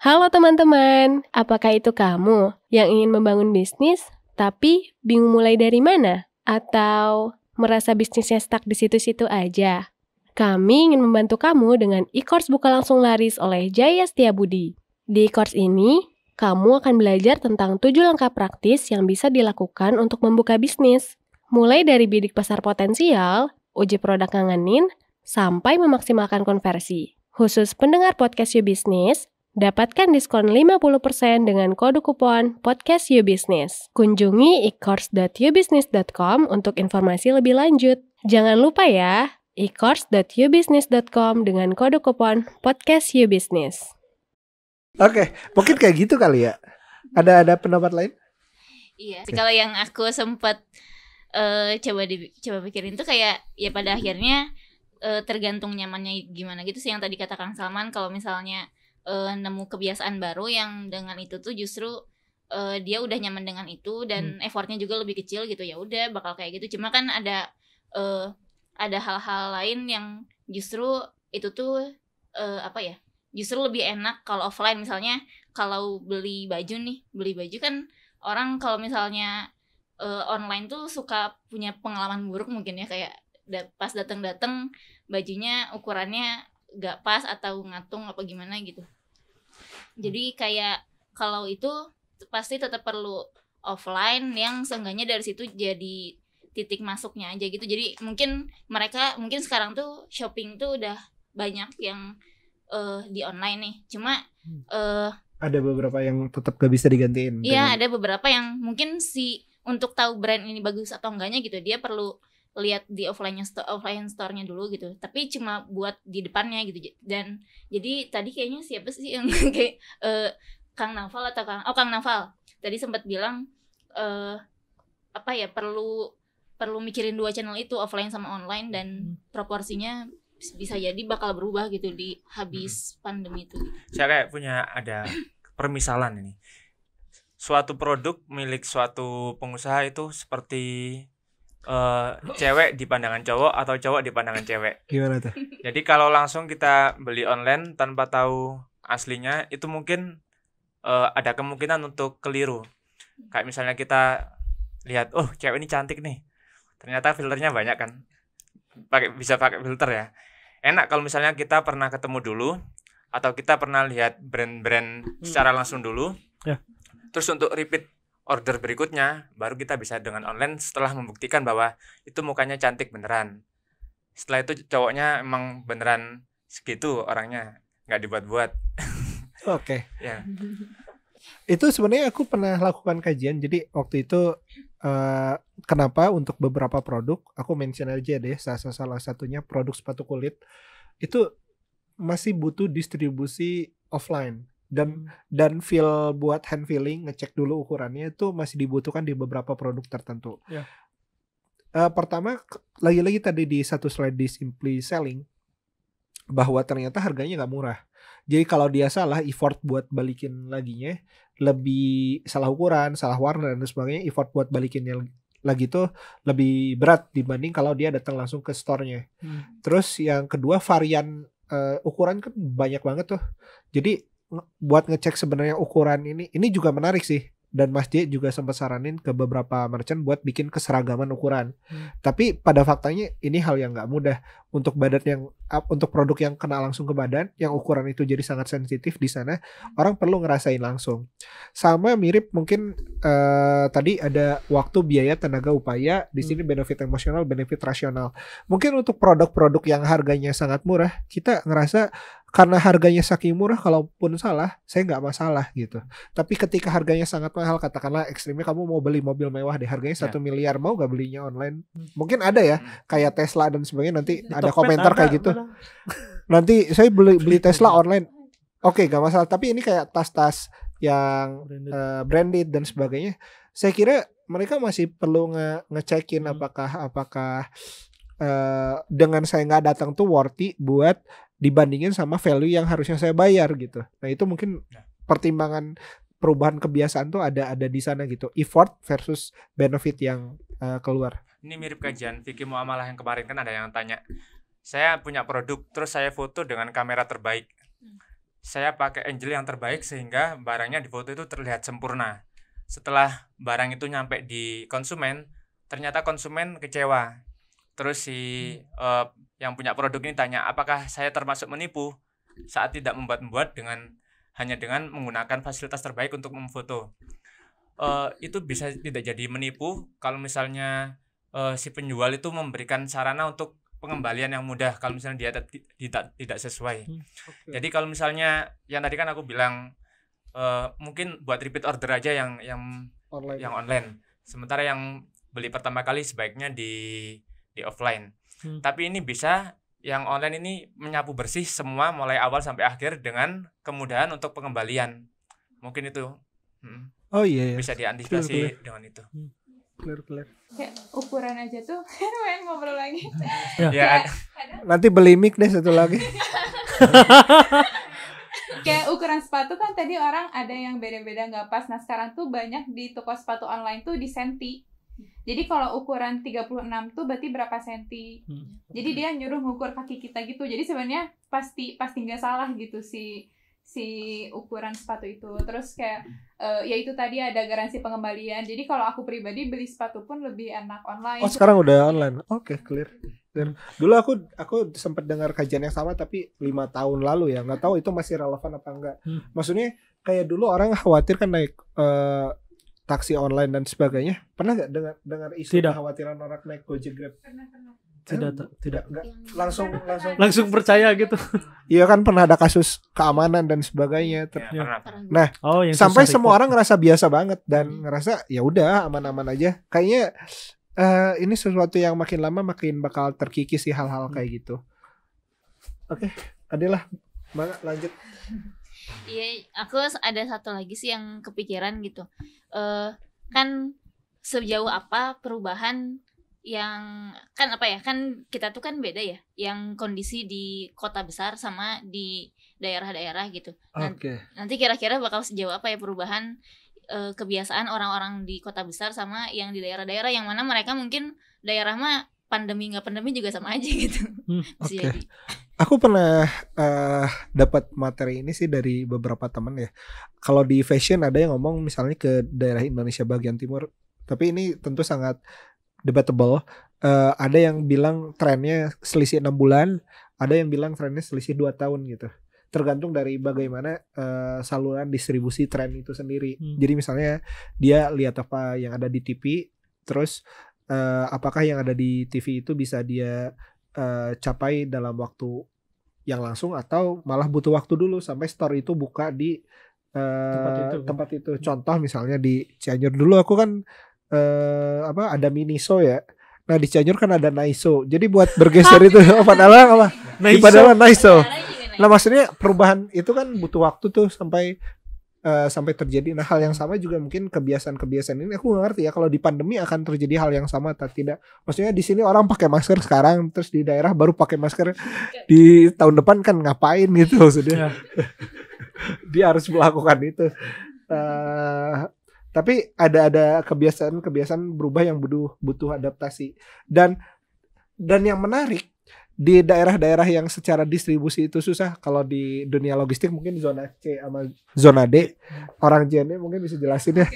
Halo teman-teman, apakah itu kamu yang ingin membangun bisnis tapi bingung mulai dari mana? Atau merasa bisnisnya stuck di situ-situ aja? Kami ingin membantu kamu dengan e-course buka langsung laris oleh Jaya Setiabudi. Di e-course ini, kamu akan belajar tentang 7 langkah praktis yang bisa dilakukan untuk membuka bisnis. Mulai dari bidik pasar potensial, uji produk ngangenin, sampai memaksimalkan konversi. Khusus pendengar Podcast You Business, dapatkan diskon 50% dengan kode kupon Podcast You Business. Kunjungi e-course.youbusiness.com untuk informasi lebih lanjut. Jangan lupa ya, e-course.youbusiness.com dengan kode kupon Podcast You Business. Oke, mungkin kayak gitu kali ya. Ada pendapat lain? Iya, kalau yang aku sempat coba pikirin tuh kayak ya pada akhirnya tergantung nyamannya gimana gitu sih, yang tadi kata Kang Salman. Kalau misalnya nemu kebiasaan baru yang dengan itu tuh justru dia udah nyaman dengan itu dan effortnya juga lebih kecil gitu, ya udah bakal kayak gitu. Cuma kan ada hal-hal lain yang justru itu tuh justru lebih enak kalau offline. Misalnya kalau beli baju kan orang kalau misalnya online tuh suka punya pengalaman buruk mungkin ya, kayak pas datang bajunya ukurannya gak pas atau ngatung apa gimana gitu. Jadi kayak kalau itu pasti tetap perlu offline yang seenggaknya dari situ jadi titik masuknya aja gitu. Jadi mungkin sekarang tuh shopping tuh udah banyak yang di online nih. Cuma ada beberapa yang tetap gak bisa digantiin. Iya, ada beberapa yang mungkin untuk tahu brand ini bagus atau enggaknya gitu, dia perlu lihat di offline store-nya dulu gitu. Tapi cuma buat di depannya gitu. Dan jadi tadi kayaknya siapa sih yang kayak Kang Naval atau Kang Naval tadi sempat bilang perlu mikirin 2 channel itu, offline sama online, dan proporsinya bisa jadi bakal berubah gitu di habis pandemi itu. Saya kayak punya ada permisalan ini. Suatu produk milik suatu pengusaha itu seperti cewek di pandangan cowok atau cowok di pandangan cewek. Gimana tuh? Jadi kalau langsung kita beli online tanpa tahu aslinya, itu mungkin ada kemungkinan untuk keliru. Kayak misalnya kita lihat, oh cewek ini cantik nih, ternyata filternya banyak kan, bisa pakai filter ya. Enak kalau misalnya kita pernah ketemu dulu atau kita pernah lihat brand-brand secara langsung dulu. Terus untuk repeat order berikutnya baru kita bisa dengan online setelah membuktikan bahwa itu mukanya cantik beneran. Setelah itu cowoknya emang beneran segitu orangnya, nggak dibuat-buat. Oke. Ya. Itu sebenarnya aku pernah lakukan kajian. Jadi waktu itu kenapa untuk beberapa produk, aku mention aja deh, salah satunya produk sepatu kulit itu masih butuh distribusi offline. Dan feel buat hand feeling, ngecek dulu ukurannya itu masih dibutuhkan di beberapa produk tertentu. Pertama lagi-lagi tadi di satu slide di Simply Selling bahwa ternyata harganya nggak murah. Jadi kalau dia salah, effort buat balikin laginya lebih, salah ukuran, salah warna dan sebagainya, effort buat balikinnya lagi tuh lebih berat dibanding kalau dia datang langsung ke store-nya. Terus yang kedua, varian ukuran kan banyak banget tuh. Jadi buat ngecek sebenarnya ukuran ini juga menarik sih. Dan Mas J juga sempat saranin ke beberapa merchant buat bikin keseragaman ukuran. Tapi pada faktanya ini hal yang nggak mudah untuk badan yang untuk produk yang kena langsung ke badan, yang ukuran itu jadi sangat sensitif di sana, orang perlu ngerasain langsung. Sama mirip mungkin tadi ada waktu, biaya, tenaga, upaya. Di sini benefit emosional, benefit rasional. Mungkin untuk produk-produk yang harganya sangat murah, kita ngerasa karena harganya saking murah, kalaupun salah, saya nggak masalah gitu. Tapi ketika harganya sangat mahal, katakanlah ekstrimnya kamu mau beli mobil mewah deh, harganya 1 miliar, mau nggak belinya online? Mungkin ada ya, kayak Tesla dan sebagainya. Nanti di ada komentar kayak gitu. Nanti saya beli Tesla online. Oke, nggak masalah. Tapi ini kayak tas-tas yang branded dan sebagainya. Saya kira mereka masih perlu ngecekin apakah dengan saya nggak datang tuh worthy buat dibandingin sama value yang harusnya saya bayar gitu. Nah itu mungkin pertimbangan perubahan kebiasaan tuh ada di sana gitu. Effort versus benefit yang keluar. Ini mirip kajian Fikih Muamalah yang kemarin, kan ada yang tanya, saya punya produk terus saya foto dengan kamera terbaik, saya pakai angle yang terbaik sehingga barangnya di foto itu terlihat sempurna. Setelah barang itu nyampe di konsumen, ternyata konsumen kecewa. Terus yang punya produk ini tanya, apakah saya termasuk menipu saat tidak membuat hanya dengan menggunakan fasilitas terbaik untuk memfoto. Itu bisa tidak jadi menipu kalau misalnya si penjual itu memberikan sarana untuk pengembalian yang mudah kalau misalnya dia tidak sesuai. Jadi kalau misalnya yang tadi kan aku bilang mungkin buat repeat order aja yang online. Sementara yang beli pertama kali sebaiknya di offline. Tapi ini bisa yang online ini menyapu bersih semua mulai awal sampai akhir dengan kemudahan untuk pengembalian. Mungkin itu. Oh iya. Bisa diantisipasi dengan itu. Clear. Kayak ukuran aja tuh main ngobrol lagi. Ya. Nanti beli mic deh satu lagi. Kayak ukuran sepatu kan tadi orang ada yang beda-beda nggak pas. Nah sekarang tuh banyak di toko sepatu online tuh di senti. Jadi kalau ukuran 36 tuh berarti berapa senti. Jadi dia nyuruh ngukur kaki kita gitu. Jadi sebenarnya pasti nggak salah gitu si ukuran sepatu itu. Terus kayak ya itu tadi ada garansi pengembalian. Jadi kalau aku pribadi beli sepatu pun lebih enak online. Oh sekarang udah online. Oke, clear. Dan dulu aku sempat dengar kajian yang sama tapi 5 tahun lalu ya. Nggak tahu itu masih relevan apa enggak. Maksudnya kayak dulu orang khawatir kan naik taksi online dan sebagainya. Pernah nggak dengar isu kekhawatiran orang naik Gojek Grab? Tidak. Langsung percaya gitu. Iya kan pernah ada kasus keamanan dan sebagainya. Nah, sampai semua orang ngerasa biasa banget dan ngerasa ya udah aman-aman aja. Kayaknya ini sesuatu yang makin lama makin bakal terkikis sih hal-hal kayak gitu. Oke, Adilah, lanjut. Iya, aku ada satu lagi sih yang kepikiran gitu. Kan sejauh apa perubahan yang kan kita tuh kan beda ya, yang kondisi di kota besar sama di daerah-daerah gitu. Nanti kira-kira bakal sejauh apa ya perubahan kebiasaan orang-orang di kota besar sama yang di daerah-daerah, yang mana mereka mungkin daerah mah pandemi nggak pandemi juga sama aja gitu. Jadi. Aku pernah dapat materi ini sih dari beberapa teman ya. Kalau di fashion ada yang ngomong misalnya ke daerah Indonesia bagian timur, tapi ini tentu sangat debatable. Ada yang bilang trennya selisih 6 bulan, ada yang bilang trennya selisih 2 tahun gitu. Tergantung dari bagaimana saluran distribusi tren itu sendiri. Jadi misalnya dia lihat apa yang ada di TV, terus apakah yang ada di TV itu bisa dia capai dalam waktu yang langsung atau malah butuh waktu dulu sampai store itu buka di tempat itu. Contoh misalnya di Cianjur dulu aku kan ada Miniso ya. Nah di Cianjur kan ada Naiso. Jadi buat bergeser itu padahal Naiso. Nah maksudnya perubahan itu kan butuh waktu tuh sampai sampai terjadi. Nah hal yang sama juga mungkin kebiasaan-kebiasaan ini aku nggak ngerti ya kalau di pandemi akan terjadi hal yang sama atau tidak. Maksudnya di sini orang pakai masker sekarang, terus di daerah baru pakai masker di tahun depan kan ngapain gitu maksudnya. Dia harus melakukan itu. Tapi ada kebiasaan berubah yang butuh adaptasi. Dan yang menarik di daerah-daerah yang secara distribusi itu susah. Kalau di dunia logistik mungkin zona C sama zona D, orang J mungkin bisa jelasin ya.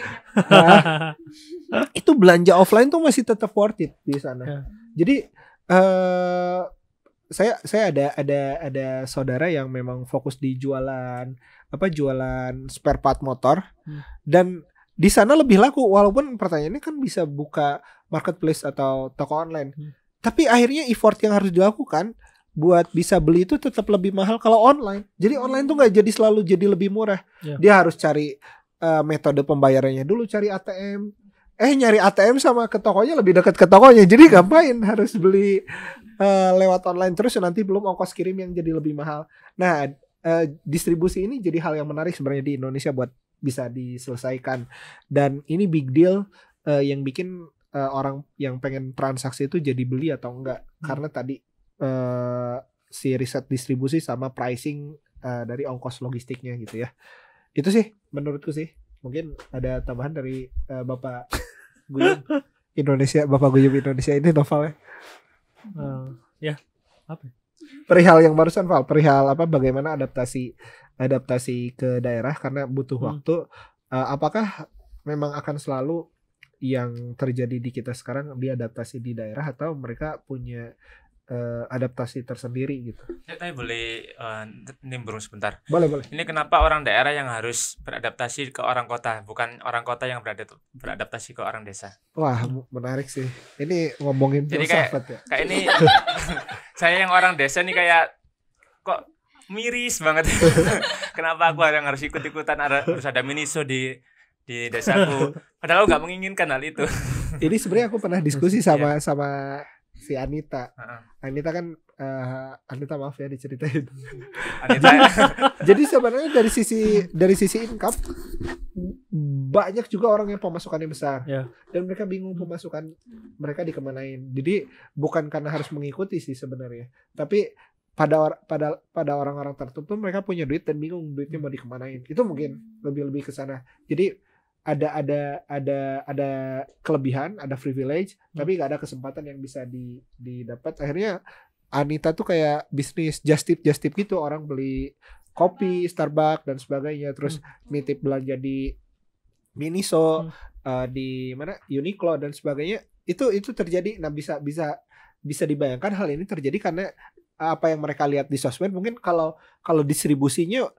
Nah, itu belanja offline tuh masih tetap worth it di sana. Jadi saya ada saudara yang memang fokus di jualan spare part motor dan di sana lebih laku, walaupun pertanyaannya kan bisa buka marketplace atau toko online. Tapi akhirnya effort yang harus dilakukan buat bisa beli itu tetap lebih mahal kalau online. Jadi online tuh nggak selalu jadi lebih murah. Dia harus cari metode pembayarannya dulu, cari ATM. Nyari ATM sama ke tokonya lebih dekat ke tokonya. Jadi ngapain harus beli lewat online terus nanti belum ongkos kirim yang jadi lebih mahal. Nah, distribusi ini jadi hal yang menarik sebenarnya di Indonesia buat bisa diselesaikan. Dan ini big deal yang bikin orang yang pengen transaksi itu jadi beli atau enggak karena tadi si riset distribusi sama pricing dari ongkos logistiknya gitu ya. Itu sih menurutku sih. Mungkin ada tambahan dari Bapak Guyub Indonesia, Bapak Guyub Indonesia ini novelnya. Ya, apa? Perihal yang barusan Val, perihal bagaimana adaptasi ke daerah karena butuh waktu. Apakah memang akan selalu yang terjadi di kita sekarang diadaptasi di daerah atau mereka punya adaptasi tersendiri gitu? Saya boleh nimbrung sebentar. Boleh. Ini kenapa orang daerah yang harus beradaptasi ke orang kota, bukan orang kota yang beradaptasi ke orang desa? Wah, menarik sih. Ini ngomongin filsafat ya. Kayak ini saya yang orang desa nih kayak kok miris banget. Kenapa aku harus ikut-ikutan harus ada miniso di desaku, padahal aku nggak menginginkan hal itu. Ini sebenarnya aku pernah diskusi sama si Anita. Anita kan Anita maaf ya diceritain. Anita. Jadi sebenarnya dari sisi income banyak juga orang yang pemasukannya besar dan mereka bingung pemasukan mereka dikemanain. Jadi bukan karena harus mengikuti sih sebenarnya, tapi pada orang-orang tertentu mereka punya duit dan bingung duitnya mau dikemanain. Itu mungkin lebih ke sana. Jadi ada kelebihan, ada privilege, tapi nggak ada kesempatan yang bisa didapat. Akhirnya Anita tuh kayak bisnis just tip gitu, orang beli kopi Starbucks dan sebagainya, terus nitip belanja di Miniso, di mana Uniqlo dan sebagainya. Itu terjadi. Nah bisa dibayangkan hal ini terjadi karena apa yang mereka lihat di sosmed. Mungkin kalau distribusinya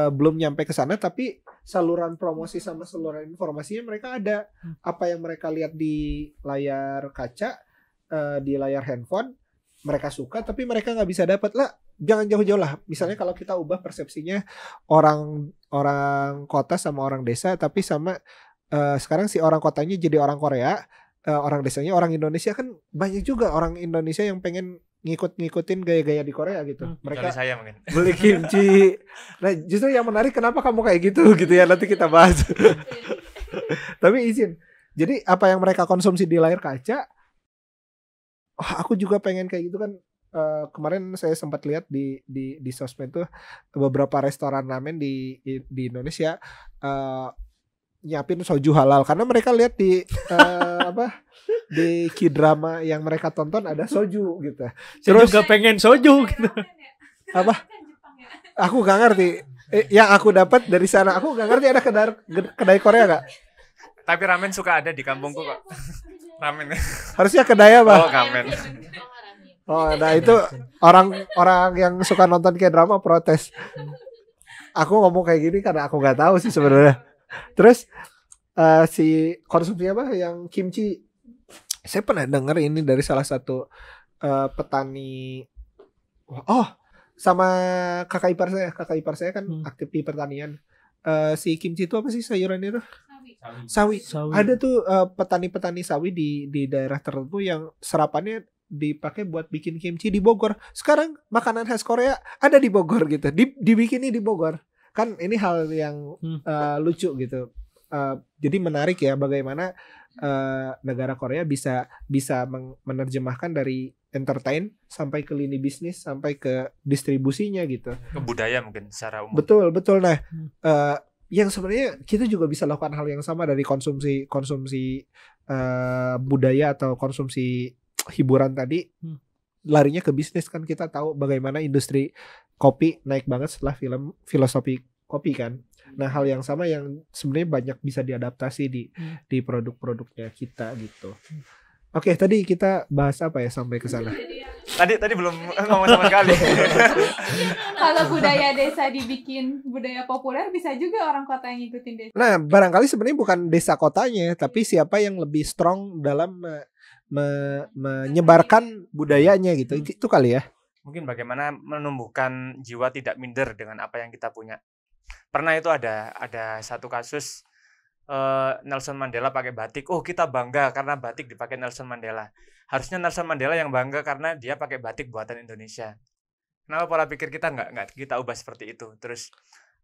belum nyampe ke sana, tapi saluran promosi sama saluran informasinya mereka ada. Apa yang mereka lihat di layar kaca, di layar handphone, mereka suka tapi mereka nggak bisa dapat lah. Jangan jauh-jauh lah. Misalnya kalau kita ubah persepsinya orang kota sama orang desa, tapi sama sekarang si orang kotanya jadi orang Korea, orang desanya orang Indonesia. Kan banyak juga orang Indonesia yang pengen ngikutin gaya-gaya di Korea gitu. Mereka saya mungkin beli kimchi. Nah, justru yang menarik kenapa kamu kayak gitu ya, nanti kita bahas. Tapi izin. Jadi apa yang mereka konsumsi di layar kaca, aku juga pengen kayak gitu kan. Kemarin saya sempat lihat di sosmed tuh beberapa restoran ramen di Indonesia nyiapin soju halal karena mereka lihat di di K-drama yang mereka tonton ada soju gitu. Terus juga pengen soju gitu. Apa? Aku gak ngerti. Yang aku dapat dari sana, aku gak ngerti ada kedai Korea gak? Tapi ramen suka ada di kampungku kok. Ramen. Harusnya kedai apa? Oh, ramen. Oh, nah itu orang yang suka nonton K-drama protes. Aku ngomong kayak gini karena aku nggak tahu sih sebenarnya. Terus si konsumsi apa yang kimchi, saya pernah dengar ini dari salah satu petani. Sama kakak ipar saya kan aktif di pertanian. Si kimchi itu apa sih sayuran itu? Sawi. Ada tuh petani-petani sawi di daerah tertentu yang serapannya dipakai buat bikin kimchi di Bogor. Sekarang makanan khas Korea ada di Bogor gitu. Dibikinnya di Bogor. kan ini hal yang lucu gitu. Jadi menarik ya bagaimana negara Korea bisa menerjemahkan dari entertain sampai ke lini bisnis sampai ke distribusinya gitu. Ke budaya mungkin secara umum. Betul. Nah, yang sebenarnya kita juga bisa lakukan hal yang sama dari konsumsi budaya atau konsumsi hiburan tadi. Larinya ke bisnis kan, kita tahu bagaimana industri kopi naik banget setelah film Filosofi Kopi kan. Nah, hal yang sama yang sebenarnya banyak bisa diadaptasi di produk-produknya kita gitu. Oke, tadi kita bahas apa ya sampai ke sana? Tadi belum ngomong sama sekali. Kalau budaya desa dibikin budaya populer, bisa juga orang kota yang ngikutin desa. Nah, barangkali sebenarnya bukan desa kotanya, tapi siapa yang lebih strong dalam menyebarkan budayanya gitu. Itu kali ya. Mungkin bagaimana menumbuhkan jiwa tidak minder dengan apa yang kita punya. Pernah itu ada satu kasus Nelson Mandela pakai batik. Oh, kita bangga karena batik dipakai Nelson Mandela. Harusnya Nelson Mandela yang bangga karena dia pakai batik buatan Indonesia. Kenapa pola pikir kita nggak kita ubah seperti itu? Terus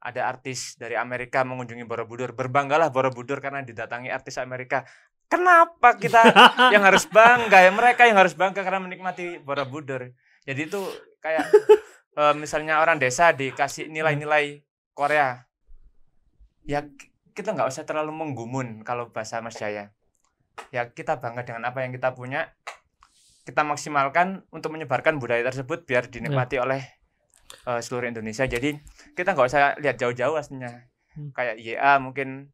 ada artis dari Amerika mengunjungi Borobudur. Berbanggalah Borobudur karena didatangi artis Amerika. Kenapa kita yang harus bangga ya? Mereka yang harus bangga karena menikmati Borobudur. Jadi itu kayak misalnya orang desa dikasih nilai-nilai Korea. Ya kita nggak usah terlalu menggumun kalau bahasa Mas Jaya. Ya kita bangga dengan apa yang kita punya. Kita maksimalkan untuk menyebarkan budaya tersebut biar dinikmati oleh seluruh Indonesia. Jadi kita nggak usah lihat jauh-jauh aslinya. Kayak YA mungkin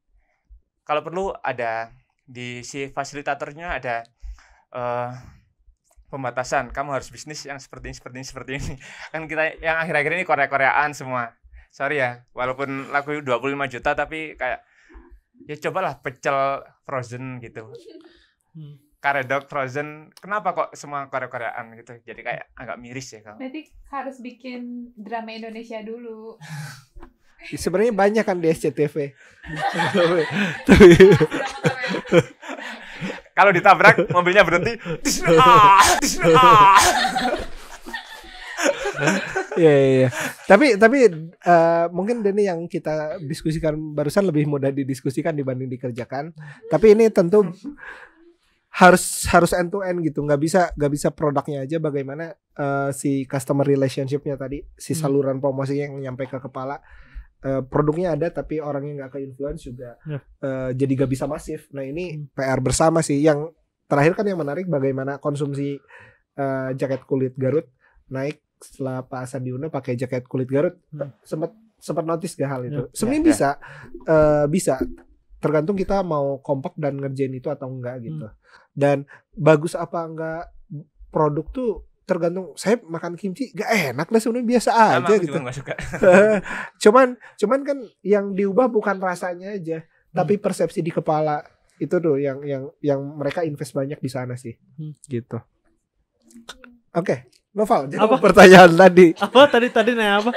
kalau perlu ada di si fasilitatornya ada pembatasan. Kamu harus bisnis yang seperti ini. Kan kita yang akhir-akhir ini Korea-Koreaan semua. Sorry ya, walaupun laku 25 juta tapi kayak ya cobalah pecel frozen gitu. Karedok frozen, kenapa kok semua Korea-Koreaan gitu? Jadi kayak agak miris ya kalau. Berarti harus bikin drama Indonesia dulu. Sebenarnya banyak kan di SCTV. Kalau ditabrak mobilnya berhenti. Iya. Tapi mungkin ini yang kita diskusikan barusan lebih mudah didiskusikan dibanding dikerjakan. Tapi ini tentu harus end to end gitu. Nggak bisa produknya aja, bagaimana si customer relationship-nya tadi, si saluran promosinya yang nyampe ke kepala. Produknya ada tapi orangnya nggak ke influence juga. Jadi nggak bisa masif. Nah ini PR bersama sih. Yang terakhir kan yang menarik bagaimana konsumsi jaket kulit Garut naik setelah Pak Sandi Uno pakai jaket kulit Garut. Sempat notice gak hal itu? Sebenarnya bisa tergantung kita mau kompak dan ngerjain itu atau enggak gitu. Dan bagus apa enggak produk tuh tergantung. Saya makan kimchi gak enak lah sebenarnya, biasa aja gitu. Gak suka. cuman kan yang diubah bukan rasanya aja, tapi persepsi di kepala itu tuh yang mereka invest banyak di sana sih. Gitu. Oke. Noval, jadi apa pertanyaan tadi? Apa tadi nanya apa?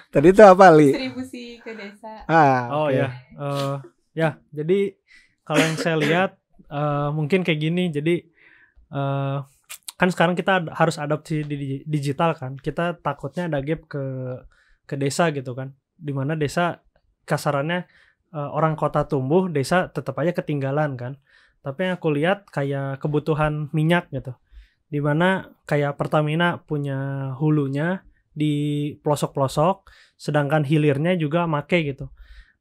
Tadi itu apa, Li? Distribusi ke desa. Ya. Ya, jadi kalau yang saya lihat mungkin kayak gini. Jadi kan sekarang kita harus adopsi di digital kan. Kita takutnya ada gap ke desa gitu kan. Dimana desa kasarannya orang kota tumbuh, desa tetap aja ketinggalan kan. Tapi yang aku lihat kayak kebutuhan minyak gitu. Dimana kayak Pertamina punya hulunya di pelosok-pelosok, sedangkan hilirnya juga make gitu.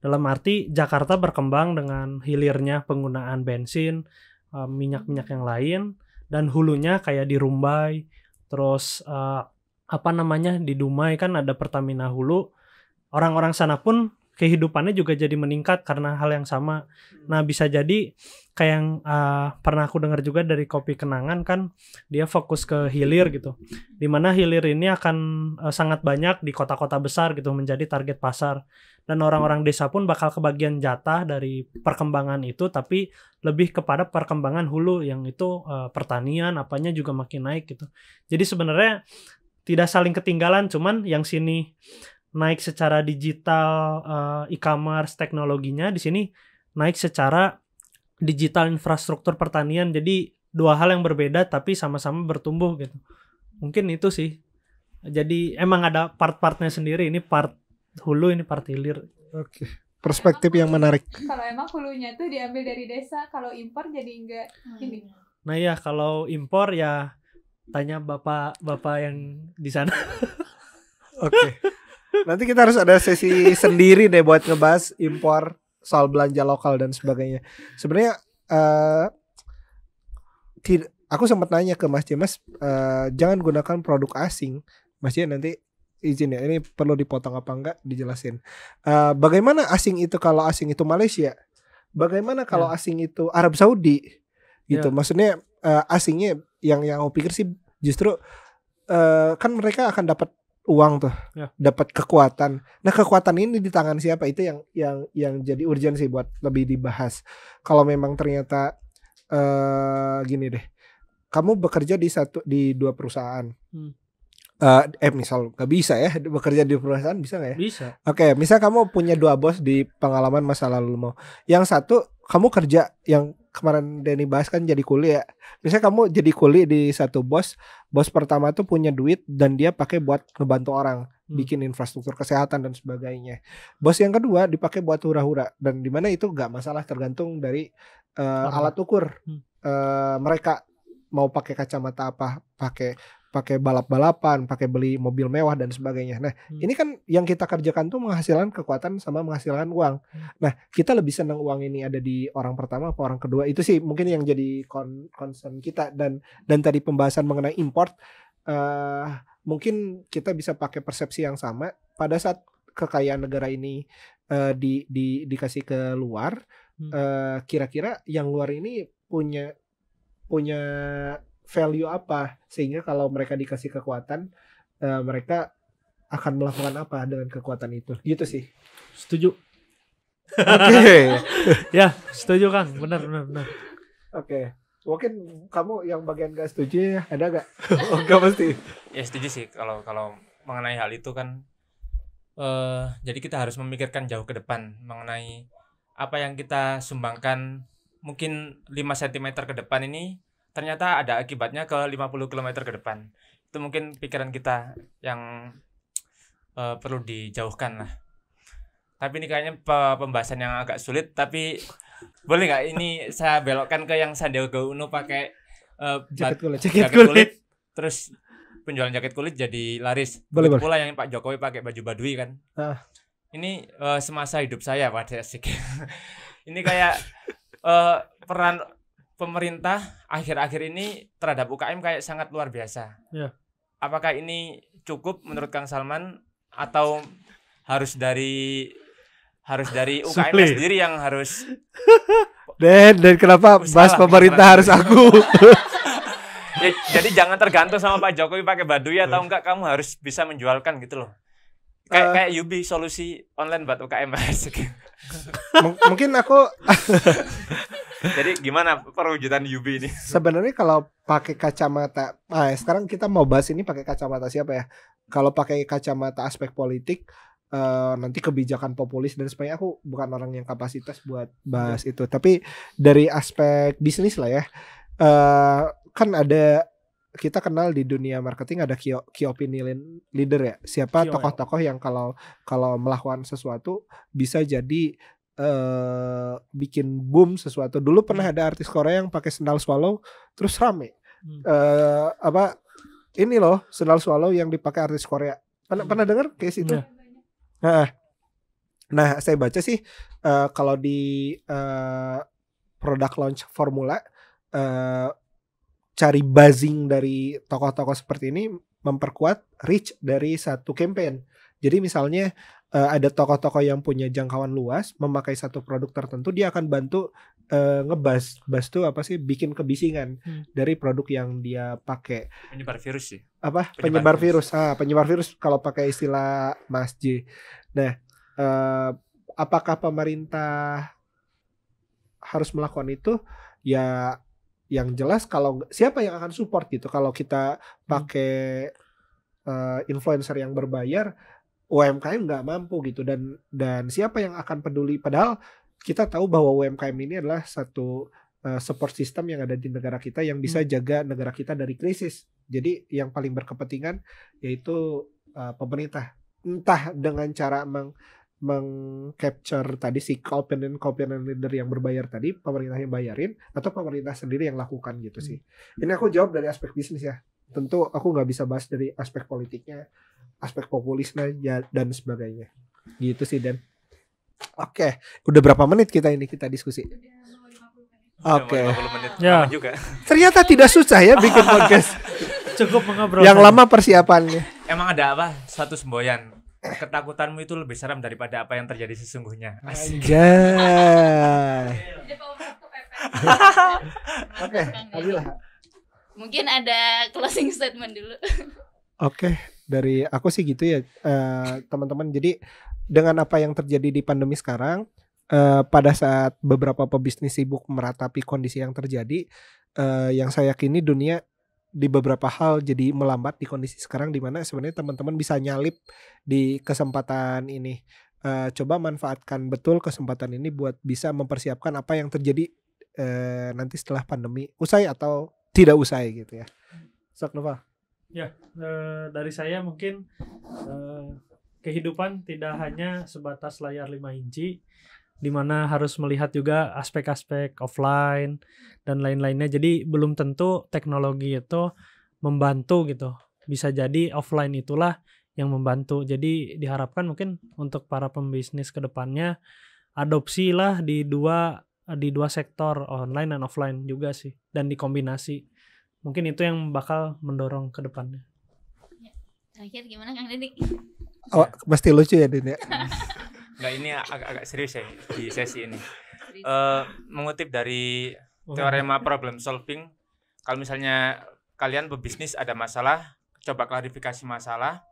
Dalam arti Jakarta berkembang dengan hilirnya penggunaan bensin, minyak-minyak yang lain, dan hulunya kayak di Rumbai, terus di Dumai kan ada Pertamina hulu. Orang-orang sana pun kehidupannya juga jadi meningkat karena hal yang sama. Nah bisa jadi kayak yang pernah aku dengar juga dari Kopi Kenangan kan, dia fokus ke hilir gitu, dimana hilir ini akan sangat banyak di kota-kota besar gitu, menjadi target pasar, dan orang-orang desa pun bakal kebagian jatah dari perkembangan itu, tapi lebih kepada perkembangan hulu yang itu pertanian apanya juga makin naik gitu. Jadi sebenarnya tidak saling ketinggalan, cuman yang sini naik secara digital, e-commerce, teknologinya, di sini naik secara digital infrastruktur pertanian. Jadi dua hal yang berbeda tapi sama-sama bertumbuh gitu. Mungkin itu sih. Jadi emang ada part-partnya sendiri. Ini part hulu, ini part hilir. Oke. Perspektif yang menarik. Kalau emang hulunya tuh diambil dari desa, kalau impor jadi enggak ini. Nah ya, kalau impor ya tanya bapak yang di sana. Oke. Nanti kita harus ada sesi sendiri deh buat ngebahas impor, soal belanja lokal dan sebagainya. Sebenarnya aku sempat nanya ke Mas James, jangan gunakan produk asing. Mas James nanti izin ya, ini perlu dipotong apa enggak dijelasin. Bagaimana asing itu kalau asing itu Malaysia? Bagaimana kalau asing itu Arab Saudi? Gitu. Maksudnya asingnya yang aku pikir sih justru kan mereka akan dapat uang tuh, dapat kekuatan. Nah, kekuatan ini di tangan siapa? Itu yang jadi urgensi buat lebih dibahas. Kalau memang ternyata gini deh, kamu bekerja di dua perusahaan. Misal gak bisa ya bekerja di perusahaan, bisa gak ya? Bisa. Oke, misal kamu punya dua bos di pengalaman masa lalu mau. Yang satu kamu kerja, yang kemarin Denny bahas kan jadi kuli ya. Misalnya kamu jadi kuli di satu bos pertama tuh punya duit dan dia pakai buat ngebantu orang, bikin infrastruktur kesehatan dan sebagainya. Bos yang kedua dipakai buat hura-hura, dan dimana itu gak masalah, tergantung dari alat ukur. Mereka mau pakai kacamata apa, pakai balap-balapan, pakai beli mobil mewah dan sebagainya. Nah, ini kan yang kita kerjakan tuh menghasilkan kekuatan sama menghasilkan uang. Nah, kita lebih senang uang ini ada di orang pertama apa orang kedua. Itu sih mungkin yang jadi concern kita. Dan tadi pembahasan mengenai import, mungkin kita bisa pakai persepsi yang sama pada saat kekayaan negara ini dikasih ke luar. Kira-kira yang luar ini punya value apa, sehingga kalau mereka dikasih kekuatan, mereka akan melakukan apa dengan kekuatan itu, gitu sih. Setuju. Oke. Ya, setuju Kang, benar. Oke. Mungkin kamu yang bagian gak setuju ya, ada gak? Gak pasti. Ya setuju sih kalau mengenai hal itu kan. Jadi kita harus memikirkan jauh ke depan mengenai apa yang kita sumbangkan mungkin 5 cm ke depan ini ternyata ada akibatnya ke 50 km ke depan. Itu mungkin pikiran kita yang perlu dijauhkan lah. Tapi ini kayaknya pembahasan yang agak sulit. Tapi boleh nggak ini saya belokkan ke yang Sandiaga Uno pakai jaket kulit. Terus penjualan jaket kulit jadi laris. Boleh. Pula yang Pak Jokowi pakai baju Baduy kan. Ini semasa hidup saya pada asik. Ini kayak peran pemerintah akhir-akhir ini terhadap UKM kayak sangat luar biasa. Apakah ini cukup menurut Kang Salman, atau harus dari UKM sendiri yang harus? Dan kenapa bahas pemerintah harus aku? Ya, jadi jangan tergantung sama Pak Jokowi pakai Baduy atau enggak, kamu harus bisa menjualkan gitu loh. Kayak Yubi, solusi online buat UKM. Mungkin aku jadi gimana perwujudan Yubi ini? Sebenarnya kalau pakai kacamata, sekarang kita mau bahas ini pakai kacamata siapa ya? Kalau pakai kacamata aspek politik, nanti kebijakan populis dan sebagainya, aku bukan orang yang kapasitas buat bahas itu. Tapi dari aspek bisnis lah ya, kan ada, kita kenal di dunia marketing ada key opinion leader ya. Siapa tokoh-tokoh yang kalau melakukan sesuatu bisa jadi bikin boom sesuatu. Dulu pernah ada artis Korea yang pakai sandal swallow terus rame. Ini loh sandal swallow yang dipakai artis Korea. Pernah dengar case itu? Nah, saya baca sih kalau di product launch formula, cari buzzing dari tokoh-tokoh seperti ini memperkuat reach dari satu campaign. Jadi misalnya ada tokoh-tokoh yang punya jangkauan luas memakai satu produk tertentu, dia akan bantu ngebuzz tuh apa sih, bikin kebisingan dari produk yang dia pakai. Penyebar virus sih. Apa? Penyebar virus. Penyebar virus kalau pakai istilah Mas J. Nah, apakah pemerintah harus melakukan itu? Ya, yang jelas kalau siapa yang akan support gitu. Kalau kita pakai influencer yang berbayar, UMKM nggak mampu gitu, dan siapa yang akan peduli, padahal kita tahu bahwa UMKM ini adalah satu support system yang ada di negara kita yang bisa jaga negara kita dari krisis. Jadi yang paling berkepentingan yaitu pemerintah entah dengan cara mengcapture tadi si opinion leader yang berbayar tadi, pemerintah yang bayarin atau pemerintah sendiri yang lakukan gitu sih. Ini aku jawab dari aspek bisnis ya. Tentu aku nggak bisa bahas dari aspek politiknya, aspek populisnya dan sebagainya. Gitu sih Dan. Oke, udah berapa menit kita diskusi? Oke. Ya. Juga. Ternyata tidak susah ya bikin podcast. Cukup mengobrol. Yang lama persiapannya. Emang ada apa? Suatu semboyan. Ketakutanmu itu lebih seram daripada apa yang terjadi sesungguhnya. Anjay. Oke, Adila. Mungkin ada closing statement dulu. Oke, dari aku sih gitu ya, teman-teman. Jadi dengan apa yang terjadi di pandemi sekarang, pada saat beberapa pebisnis sibuk meratapi kondisi yang terjadi, yang saya yakini dunia di beberapa hal jadi melambat di kondisi sekarang, di mana sebenarnya teman-teman bisa nyalip di kesempatan ini. Coba manfaatkan betul kesempatan ini buat bisa mempersiapkan apa yang terjadi nanti setelah pandemi usai atau tidak usai gitu ya. Sok Nova. Ya, dari saya mungkin kehidupan tidak hanya sebatas layar 5 inci, di mana harus melihat juga aspek-aspek offline dan lain-lainnya. Jadi belum tentu teknologi itu membantu gitu. Bisa jadi offline itulah yang membantu. Jadi diharapkan mungkin untuk para pembisnis ke depannya adopsilah di dua sektor, online dan offline juga sih, dan dikombinasi. Mungkin itu yang bakal mendorong ke depannya. Terakhir gimana Kang Dedik? Oh, pasti lucu ya Din ya. Nggak, ini agak serius ya di sesi ini. Mengutip dari teorema problem solving, kalau misalnya kalian berbisnis ada masalah, coba klarifikasi masalah,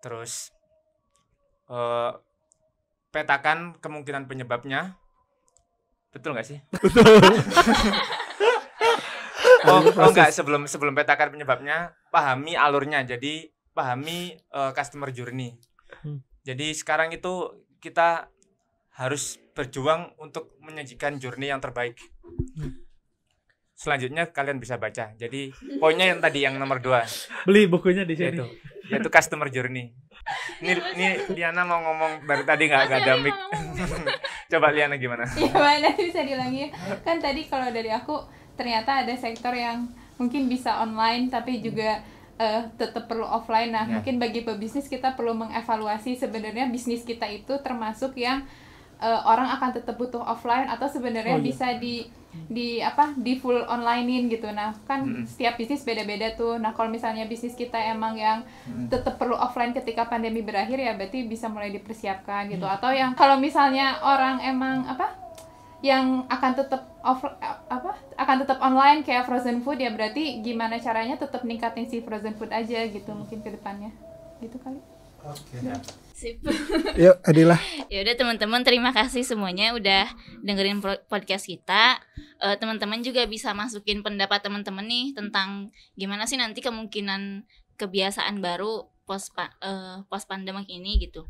terus petakan kemungkinan penyebabnya. Betul nggak sih? Enggak, sebelum petakan penyebabnya, pahami alurnya. Jadi pahami customer journey. Jadi sekarang itu kita harus berjuang untuk menyajikan journey yang terbaik. Selanjutnya kalian bisa baca. Jadi poinnya yang tadi yang nomor 2. Beli bukunya di sini. Yaitu customer journey. Ini Liana mau ngomong dari tadi nggak ada mic. Coba Liana gimana? Gimana bisa diulangi? Kan tadi kalau dari aku ternyata ada sektor yang mungkin bisa online tapi juga tetap perlu offline. Nah, mungkin bagi pebisnis kita perlu mengevaluasi sebenarnya bisnis kita itu termasuk yang orang akan tetap butuh offline atau sebenarnya bisa di full onlinein gitu. Nah, kan setiap bisnis beda-beda tuh. Nah, kalau misalnya bisnis kita emang yang tetap perlu offline ketika pandemi berakhir, ya berarti bisa mulai dipersiapkan gitu. Atau yang kalau misalnya orang emang yang akan tetap online kayak frozen food, ya berarti gimana caranya tetap ningkatin si frozen food aja gitu mungkin ke depannya. Gitu kali. Oke. Sip. Yuk, Adila. Ya udah teman-teman, terima kasih semuanya udah dengerin podcast kita. Teman-teman juga bisa masukin pendapat teman-teman nih tentang gimana sih nanti kemungkinan kebiasaan baru post pandemic ini gitu.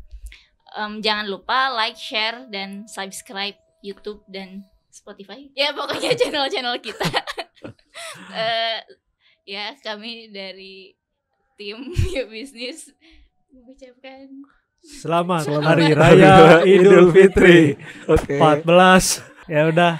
Jangan lupa like, share dan subscribe YouTube dan Spotify. Ya pokoknya channel-channel kita. Ya kami dari tim Yuk Bisnis mengucapkan Selamat Hari Raya Idul Fitri 14. Ya udah.